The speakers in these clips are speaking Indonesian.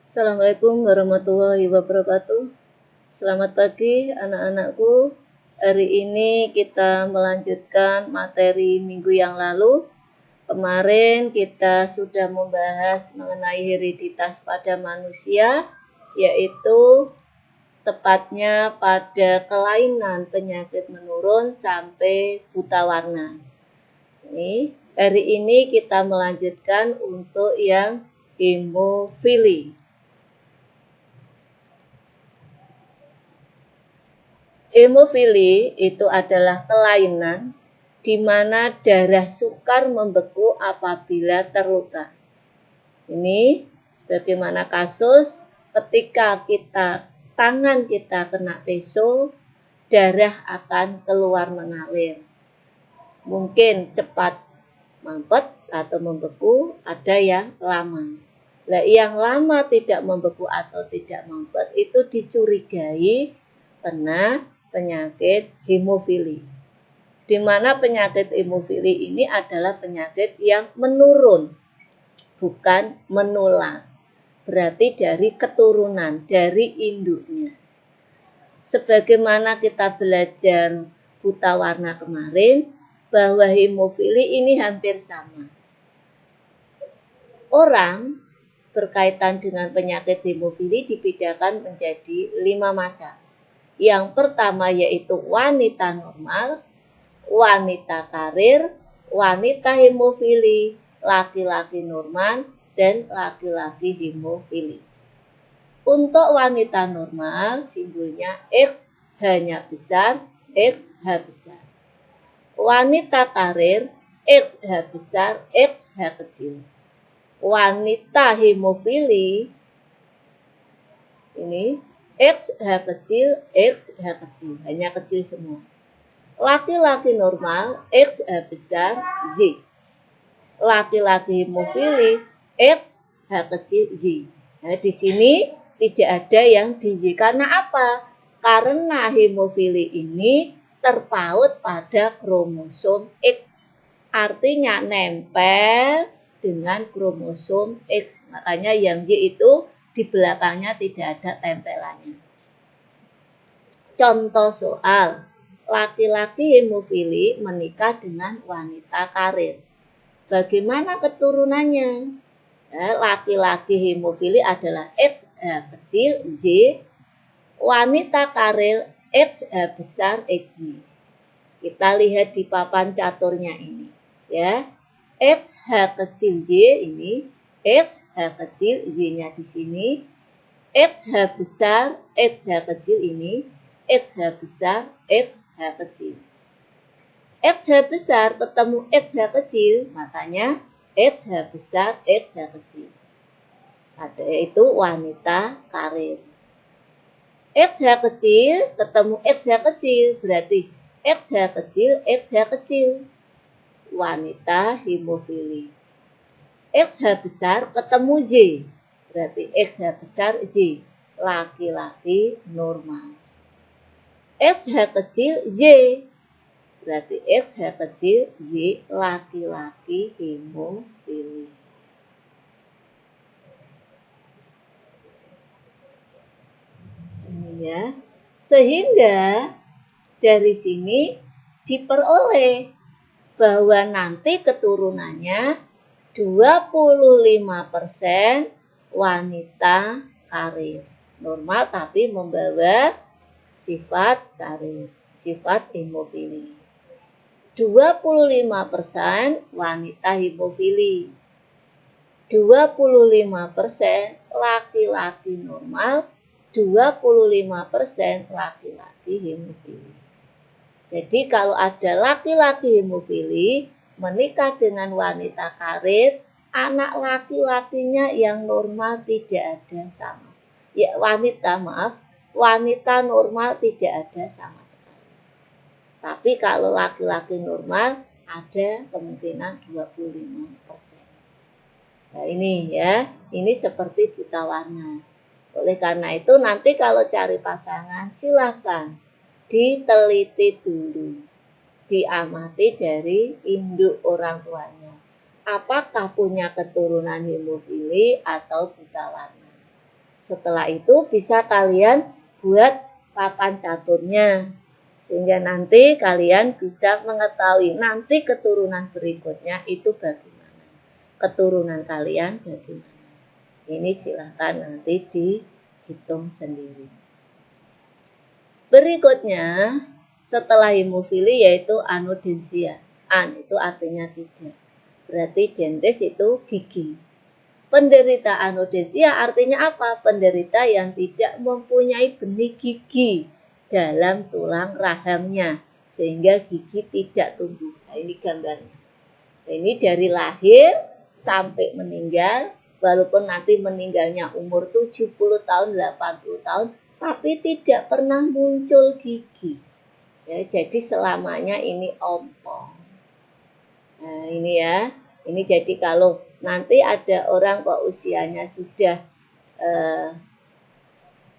Assalamualaikum warahmatullahi wabarakatuh. Selamat pagi anak-anakku. Hari ini kita melanjutkan materi minggu yang lalu. Kemarin kita sudah membahas mengenai hereditas pada manusia, yaitu tepatnya pada kelainan penyakit menurun sampai buta warna. Hari ini kita melanjutkan untuk yang hemofili. Hemofili itu adalah kelainan di mana darah sukar membeku apabila terluka. Ini sebagaimana kasus ketika tangan kita kena peso, darah akan keluar mengalir. Mungkin cepat mampet atau membeku, ada yang lama. Nah, yang lama tidak membeku atau tidak mampet itu dicurigai kena penyakit hemofili. Di mana penyakit hemofili ini adalah penyakit yang menurun, bukan menular. Berarti dari keturunan, dari induknya. Sebagaimana kita belajar buta warna kemarin, bahwa hemofili ini hampir sama. Orang berkaitan dengan penyakit hemofili dibedakan menjadi 5 macam. Yang pertama yaitu wanita normal, wanita karir, wanita hemofili, laki-laki normal, dan laki-laki hemofili. Untuk wanita normal, simbolnya X hanya besar, XH besar. Wanita karir, XH besar, XH kecil. Wanita hemofili, ini XH kecil, XH kecil, hanya kecil semua. Laki-laki normal, XH besar, Z. Laki-laki hemofili, XH kecil, Z. Nah, di sini tidak ada yang di Z. Karena apa? Karena hemofili ini terpaut pada kromosom X. Artinya nempel dengan kromosom X. Makanya yang Y itu di belakangnya tidak ada tempelannya. Contoh soal, laki-laki hemofili menikah dengan wanita karir. Bagaimana keturunannya? Laki-laki hemofili adalah XH kecil Z, wanita karir XH besar XZ. Kita lihat di papan caturnya ini, ya. XH kecil Z ini, XH kecil Z-nya di sini, XH besar XH kecil ini, XH besar XH kecil. XH besar ketemu XH kecil, makanya XH besar XH kecil. Yaitu wanita karir. XH kecil ketemu XH kecil, berarti XH kecil XH kecil. Wanita hemofili. XH besar ketemu Z, berarti XH besar Z, laki-laki normal. XH kecil Z, berarti XH kecil Z, laki-laki hemofili. Ini ya. Sehingga dari sini diperoleh bahwa nanti keturunannya 25% wanita karir. Normal tapi membawa sifat karir, sifat hemofili. 25% wanita hemofili. 25% laki-laki normal, 25% laki-laki hemofili. Jadi kalau ada laki-laki hemofili menikah dengan wanita karir, anak laki-lakinya yang normal tidak ada sama sekali. Wanita normal tidak ada sama sekali. Tapi kalau laki-laki normal ada kemungkinan 25%. Nah ini ya, ini seperti buta warna. Oleh karena itu nanti kalau cari pasangan silakan diteliti dulu, diamati dari induk orang tuanya. Apakah punya keturunan hemofili atau buta warna? Setelah itu bisa kalian buat papan caturnya. Sehingga nanti kalian bisa mengetahui nanti keturunan berikutnya itu bagaimana. Keturunan kalian bagaimana. Ini silahkan nanti dihitung sendiri. Berikutnya, setelah hemofili yaitu anodensia. An itu artinya tidak. Berarti dentes itu gigi. Penderita anodensia artinya apa? Penderita yang tidak mempunyai benih gigi dalam tulang rahangnya sehingga gigi tidak tumbuh. Nah, ini gambarnya. Nah, ini dari lahir sampai meninggal, walaupun nanti meninggalnya umur 70 tahun, 80 tahun, tapi tidak pernah muncul gigi. Ya, jadi selamanya ini ompong. Nah, ini ya. Ini jadi kalau nanti ada orang kok usianya sudah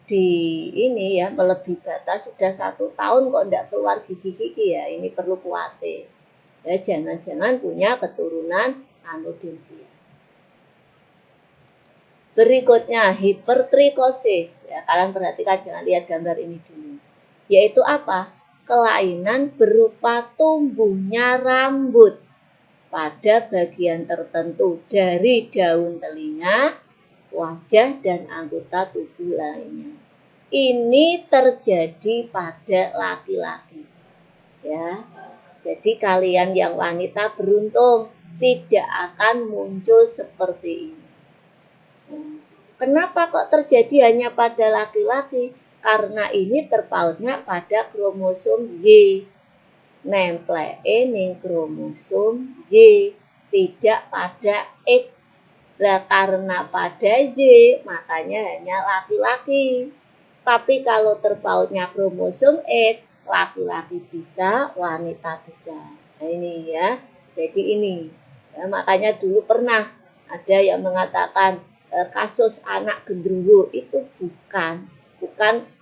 di ini ya melebihi batas sudah 1 tahun kok tidak keluar gigi-gigi ya, ini perlu khawatir. Ya, jangan-jangan punya keturunan anodensia. Berikutnya hipertrikosis. Ya, kalian perhatikan, jangan lihat gambar ini dulu. Yaitu apa? Kelainan berupa tumbuhnya rambut pada bagian tertentu dari daun telinga, wajah, dan anggota tubuh lainnya. Ini terjadi pada laki-laki. Ya, jadi kalian yang wanita beruntung tidak akan muncul seperti ini. Kenapa kok terjadi hanya pada laki-laki? Karena ini terpautnya pada kromosom Z. Nempel ning kromosom Z, tidak pada X. Lah karena pada Z, makanya hanya laki-laki. Tapi kalau terpautnya kromosom X, laki-laki bisa, wanita bisa. Nah ini ya, jadi ini. Ya, makanya dulu pernah ada yang mengatakan kasus anak gendruwo itu bukan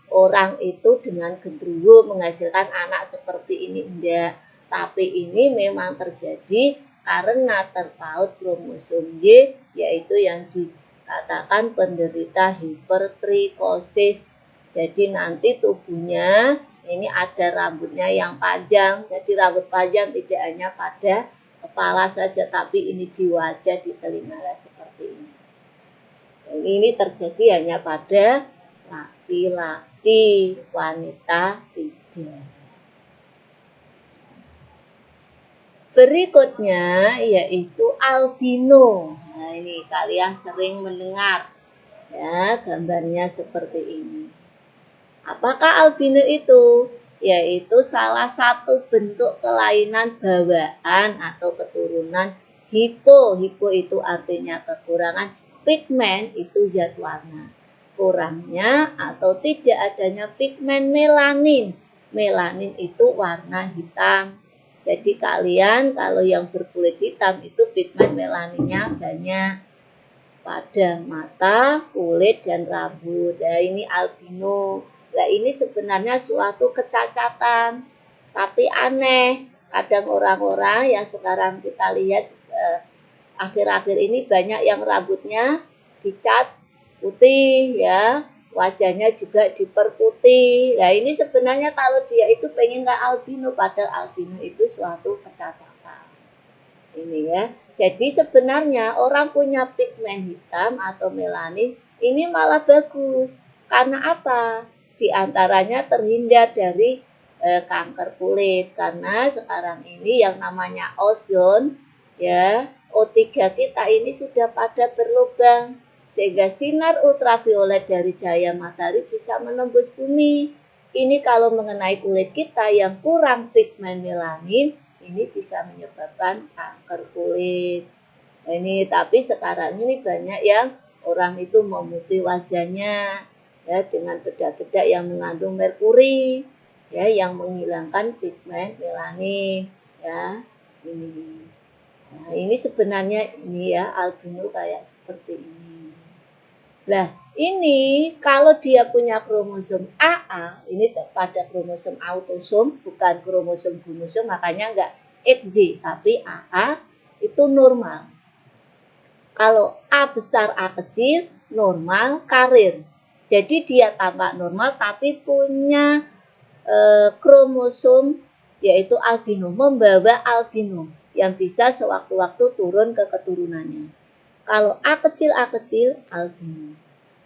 orang itu dengan gendruwo menghasilkan anak seperti ini, enggak. Tapi ini memang terjadi karena terpaut kromosom Y, yaitu yang dikatakan penderita hipertrikosis. Jadi nanti tubuhnya ini ada rambutnya yang panjang. Jadi rambut panjang tidak hanya pada kepala saja, tapi ini di wajah, di telinga seperti ini. Ini terjadi hanya pada laki-laki, wanita tidak. Berikutnya yaitu albino. Nah, ini kalian sering mendengar ya, gambarnya seperti ini. Apakah albino itu? Yaitu salah satu bentuk kelainan bawaan atau keturunan hipo. Hipo itu artinya kekurangan pigmen, itu zat warna. Kurangnya atau tidak adanya pigmen melanin. Melanin itu warna hitam. Jadi kalian kalau yang berkulit hitam itu pigmen melaninnya banyak pada mata, kulit, dan rambut. Nah, ini albino. Nah, ini sebenarnya suatu kecacatan. Tapi aneh. Kadang orang-orang yang sekarang kita lihat akhir-akhir ini banyak yang rambutnya dicat putih ya, wajahnya juga diperputih. Nah ini sebenarnya kalau dia itu pengen nggak albino, padahal albino itu suatu kecacatan. Ini ya. Jadi sebenarnya orang punya pigmen hitam atau melanin ini malah bagus. Karena apa? Di antaranya terhindar dari kanker kulit. Karena sekarang ini yang namanya ozon ya, O3 kita ini sudah pada berlubang. Sehingga sinar ultraviolet dari cahaya matahari bisa menembus bumi. Ini kalau mengenai kulit kita yang kurang pigmen melanin, ini bisa menyebabkan kanker kulit. Nah, ini tapi sekarang ini banyak yang orang itu memutih wajahnya ya dengan bedak-bedak yang mengandung merkuri ya, yang menghilangkan pigmen melanin ya. Ini. Nah, ini sebenarnya ini ya albino kayak seperti ini. Nah, ini kalau dia punya kromosom AA, ini pada kromosom autosom, bukan kromosom gumosom, makanya enggak XY, tapi AA itu normal. Kalau A besar A kecil, normal karir. Jadi dia tampak normal tapi punya kromosom yaitu albino, membawa albino yang bisa sewaktu-waktu turun ke keturunannya. Kalau A kecil albino.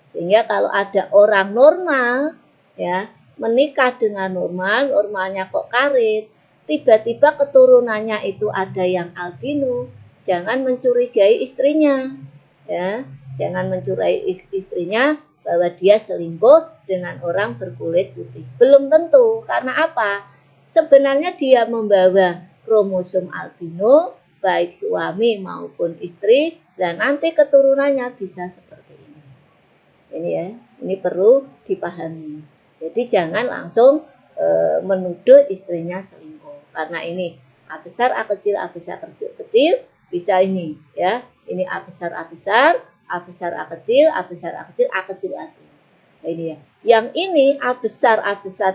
Sehingga kalau ada orang normal ya, menikah dengan normal, normalnya kok karir, tiba-tiba keturunannya itu ada yang albino, jangan mencurigai istrinya. Ya, jangan mencurigai istrinya bahwa dia selingkuh dengan orang berkulit putih. Belum tentu, karena apa? Sebenarnya dia membawa kromosom albino, baik suami maupun istri, dan nanti keturunannya bisa seperti ini. Ini ya, ini perlu dipahami. Jadi jangan langsung menuduh istrinya selingkuh. Karena ini A besar, A kecil, A besar, kecil, bisa ini ya. Ini A besar, A besar, A besar, A kecil, A besar, A kecil, A kecil, A kecil. Nah, ini ya. Yang ini A besar,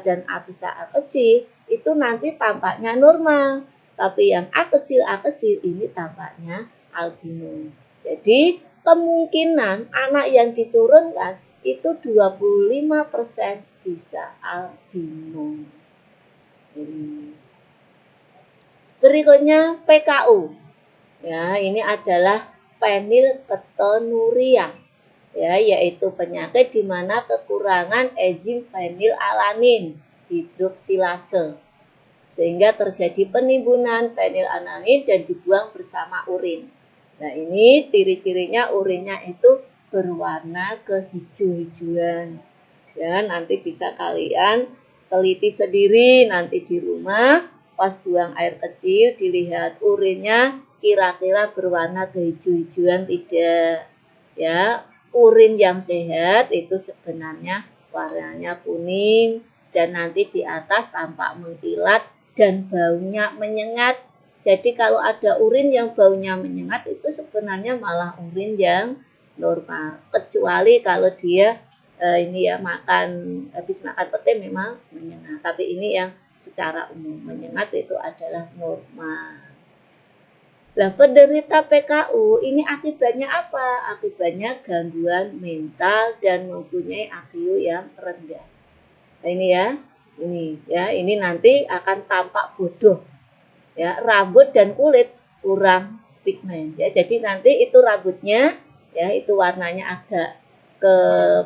dan A besar, A kecil itu nanti tampaknya normal. Tapi yang A kecil ini tampaknya albino. Jadi kemungkinan anak yang diturunkan itu 25% bisa albino. Ini. Berikutnya PKU. Ya, ini adalah fenilketonuria. Ya, yaitu penyakit di mana kekurangan enzim fenilalanin hidroksilase sehingga terjadi penimbunan fenilalanin dan dibuang bersama urin. Nah, ini ciri-cirinya urinnya itu berwarna kehijau-hijauan. Ya, nanti bisa kalian teliti sendiri nanti di rumah pas buang air kecil dilihat urinnya kira-kira berwarna kehijau-hijauan tidak. Ya, urin yang sehat itu sebenarnya warnanya kuning dan nanti di atas tampak mengkilat dan baunya menyengat. Jadi kalau ada urin yang baunya menyengat itu sebenarnya malah urin yang normal. Kecuali kalau dia ini ya habis makan pete memang menyengat. Tapi ini yang secara umum menyengat itu adalah normal. Nah, penderita PKU ini akibatnya apa? Akibatnya gangguan mental dan mempunyai IQ yang rendah. Nah, ini nanti akan tampak bodoh. Ya, rambut dan kulit kurang pigmen. Ya, jadi nanti itu rambutnya ya itu warnanya agak ke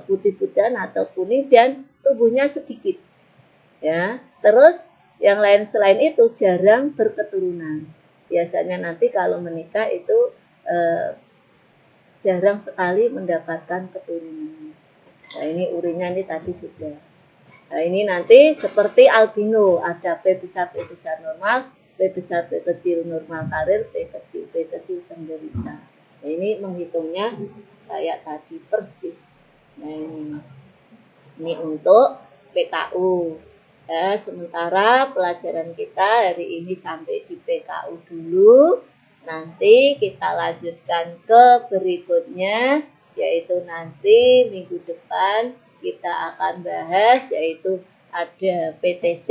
putih-putihan atau kuning dan tubuhnya sedikit. Ya, terus yang lain selain itu jarang berketurunan. Biasanya nanti kalau menikah itu jarang sekali mendapatkan keturunan. Nah, ini urinnya ini tadi sudah. Nah, ini nanti seperti albino, ada P besar normal, P besar P kecil normal karir, P kecil penderita. Nah, ini menghitungnya kayak tadi persis. Nah, ini untuk PKU. Ya, sementara pelajaran kita hari ini sampai di PKU dulu. Nanti kita lanjutkan ke berikutnya, yaitu nanti minggu depan kita akan bahas yaitu ada PTC,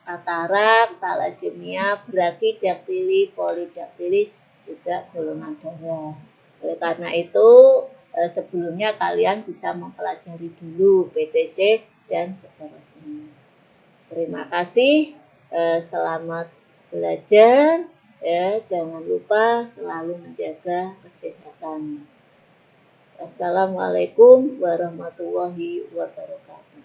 katarak, talasemia, brakidaktili, polidaktili, juga golongan darah. Oleh karena itu sebelumnya kalian bisa mempelajari dulu PTC dan seterusnya. Terima kasih, selamat belajar, ya jangan lupa selalu menjaga kesehatan. Assalamualaikum warahmatullahi wabarakatuh.